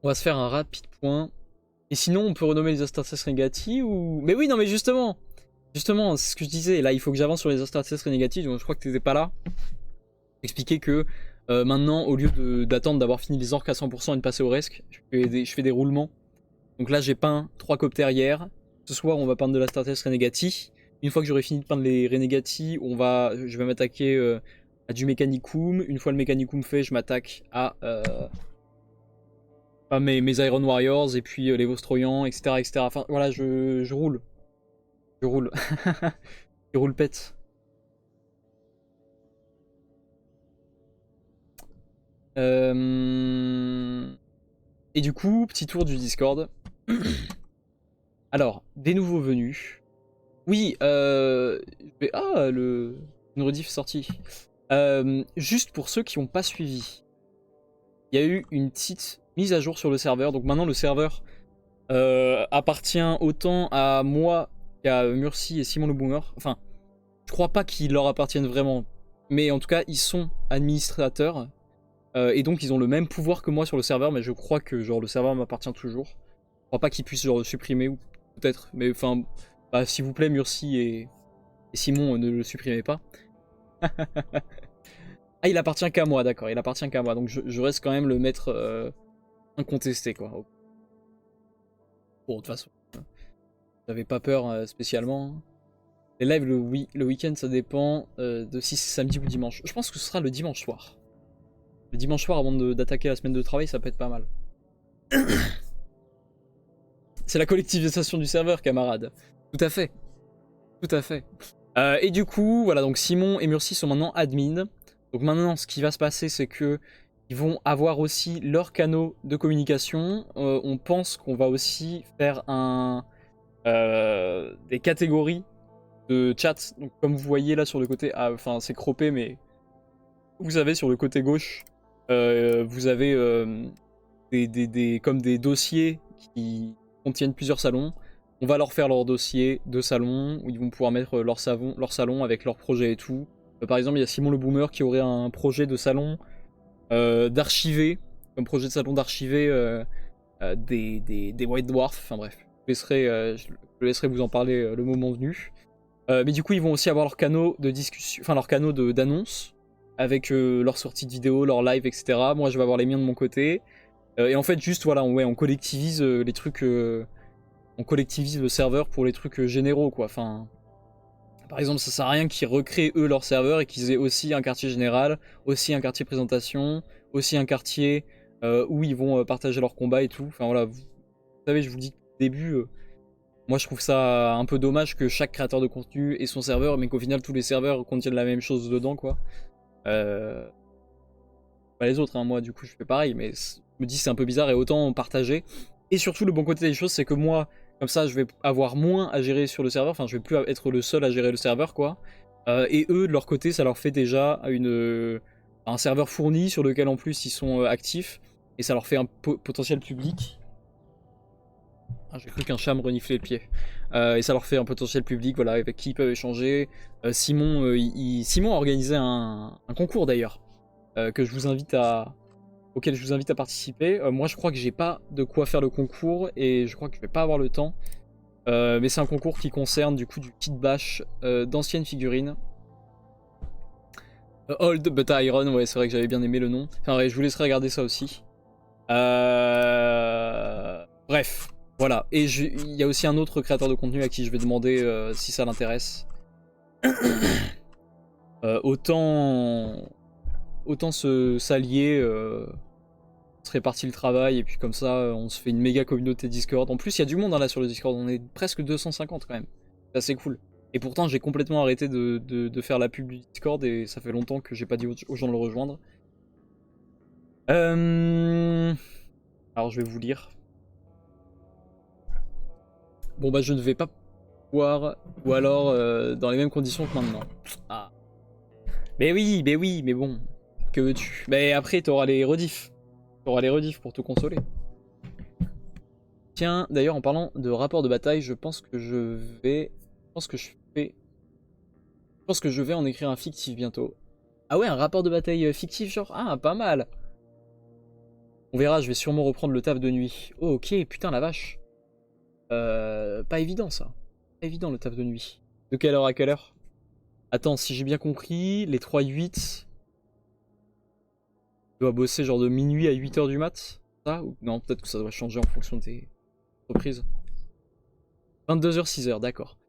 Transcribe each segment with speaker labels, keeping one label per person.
Speaker 1: On va se faire un rapide point. Et sinon, on peut renommer les Astartes Renegati ou... Mais oui, non, mais justement! Justement, c'est ce que je disais. Là, il faut que j'avance sur les Astartes Renegati, donc je crois que t'étais pas là. Expliquer que maintenant, au lieu d'attendre d'avoir fini les orques à 100% et de passer au resque, je fais des roulements. Donc là, j'ai peint 3 coptères hier. Ce soir, on va peindre de l'Astartes Renegati. Une fois que j'aurai fini de peindre les Renegati, je vais m'attaquer à du Mechanicum. Une fois le Mechanicum fait, je m'attaque à mes Iron Warriors et puis les Vostroyans, etc., etc. Enfin, voilà, je roule. Je roule. Je roule pète. Et du coup, petit tour du Discord. Alors, des nouveaux venus. Oui, une rediff sortie. Juste pour ceux qui n'ont pas suivi, il y a eu une petite mise à jour sur le serveur. Donc maintenant, le serveur appartient autant à moi qu'à Murcy et Simon le Boomer. Enfin, je crois pas qu'ils leur appartiennent vraiment. Mais en tout cas, ils sont administrateurs. Et donc, ils ont le même pouvoir que moi sur le serveur. Mais je crois que genre, le serveur m'appartient toujours. Je crois pas qu'ils puissent genre, le supprimer, ou peut-être. Mais enfin, bah, s'il vous plaît, Murcy et Simon, ne le supprimez pas. Ah, il appartient qu'à moi, d'accord. Il appartient qu'à moi. Donc, je reste quand même le maître incontesté, quoi. Bon, de toute façon, j'avais pas peur spécialement. Les lives le week-end, ça dépend de si c'est samedi ou dimanche. Je pense que ce sera le dimanche soir. Le dimanche soir, avant d'attaquer la semaine de travail, ça peut être pas mal. C'est la collectivisation du serveur, camarade. Tout à fait. Tout à fait. Et du coup, voilà, donc Simon et Murcy sont maintenant admin. Donc maintenant, ce qui va se passer, c'est que ils vont avoir aussi leurs canaux de communication. On pense qu'on va aussi faire des catégories de chat. Donc comme vous voyez là sur le côté, enfin c'est croppé, mais vous savez sur le côté gauche, vous avez comme des dossiers qui contiennent plusieurs salons. On va leur faire leur dossier de salon où ils vont pouvoir mettre leur salon avec leur projet et tout. Par exemple, il y a Simon le Boomer qui aurait un projet de salon d'archiver, comme projet de salon d'archiver des White Dwarfs. Enfin bref, je laisserai vous en parler le moment venu. Mais du coup, ils vont aussi avoir leurs canaux de discussion, enfin leurs canaux d'annonce avec leurs sorties de vidéos, leurs lives, etc. Moi, je vais avoir les miens de mon côté. Et en fait, juste voilà, on collectivise les trucs. On collectivise le serveur pour les trucs généraux, quoi. Enfin, par exemple, ça sert à rien qu'ils recréent eux leur serveur et qu'ils aient aussi un quartier général, aussi un quartier présentation, aussi un quartier où ils vont partager leurs combats et tout. Enfin voilà, vous savez, je vous le dis au début, moi je trouve ça un peu dommage que chaque créateur de contenu ait son serveur, mais qu'au final tous les serveurs contiennent la même chose dedans, quoi. Euh, Pas les autres, hein. Moi du coup je fais pareil, mais je me dis c'est un peu bizarre et autant partager. Et surtout le bon côté des choses, c'est que moi, comme ça je vais avoir moins à gérer sur le serveur, enfin je vais plus être le seul à gérer le serveur, quoi. Et eux de leur côté ça leur fait déjà un serveur fourni sur lequel en plus ils sont actifs, et ça leur fait un potentiel public. Ah, j'ai cru qu'un chat me reniflait le pied. Et ça leur fait un potentiel public, voilà, avec qui ils peuvent échanger. Simon a organisé un concours d'ailleurs, que je vous invite auquel je vous invite à participer. Moi, je crois que j'ai pas de quoi faire le concours et je crois que je vais pas avoir le temps. Mais c'est un concours qui concerne du coup du kit bash d'anciennes figurines. Old but Iron, ouais, c'est vrai que j'avais bien aimé le nom. Enfin, ouais, je vous laisserai regarder ça aussi. Bref, voilà. Et il y a aussi un autre créateur de contenu à qui je vais demander si ça l'intéresse. Autant s'allier, se répartir le travail et puis comme ça on se fait une méga communauté Discord. En plus il y a du monde hein, là sur le Discord, on est presque 250 quand même. C'est assez cool. Et pourtant j'ai complètement arrêté de faire la pub du Discord et ça fait longtemps que j'ai pas dit aux gens de le rejoindre. Alors je vais vous lire. Bon bah je ne vais pas pouvoir, ou alors dans les mêmes conditions que maintenant. Ah. Mais oui, mais bon. Que veux-tu? Mais après t'auras les rediffs. T'auras les rediffs pour te consoler. Tiens, d'ailleurs, en parlant de rapport de bataille, je pense que je vais. Je pense que je fais. Je pense que je vais en écrire un fictif bientôt. Ah ouais, un rapport de bataille fictif, genre? Ah, pas mal! On verra, je vais sûrement reprendre le taf de nuit. Oh, ok, putain la vache. Pas évident ça. Pas évident le taf de nuit. De quelle heure à quelle heure? Attends, si j'ai bien compris, les 3-8... Tu dois bosser genre de minuit à 8h du mat? Ça? Ou... Non, peut-être que ça doit changer en fonction de tes reprises. 22h, 6h, d'accord.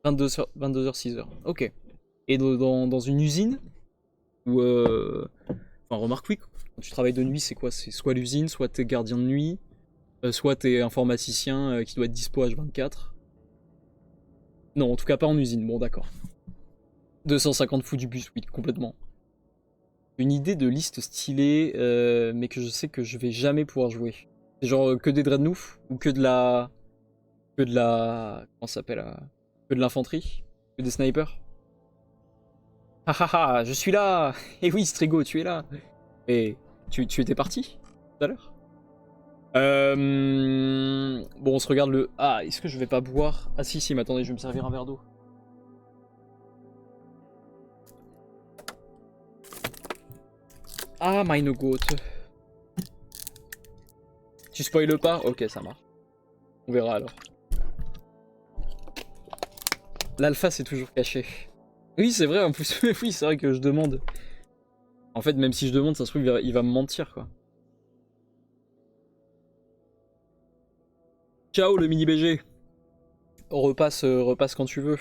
Speaker 1: 22h, 6h, ok. Et dans une usine? Ou Enfin, remarque, oui, quand tu travailles de nuit, c'est quoi? C'est soit l'usine, soit t'es gardien de nuit, soit t'es informaticien qui doit être dispo H24. Non, en tout cas pas en usine, bon d'accord. 250 fous du bus, oui, complètement. Une idée de liste stylée, mais que je sais que je vais jamais pouvoir jouer. C'est genre que des Dreadnoughts ou que de la... Comment ça s'appelle que de l'infanterie? Que des snipers? Ah ah ah, je suis là. Eh oui, Strigo, tu es là. Et tu étais parti tout à l'heure? Bon, on se regarde le... Ah, est-ce que je vais pas boire? Ah si, mais attendez, je vais me servir un verre d'eau. Ah, meine Gott. Tu spoiles pas? Ok, ça marche. On verra alors. L'alpha, c'est toujours caché. Oui, c'est vrai, en plus, oui, c'est vrai que je demande. En fait, même si je demande, ça se trouve, il va me mentir, quoi. Ciao, le mini BG. Repasse quand tu veux.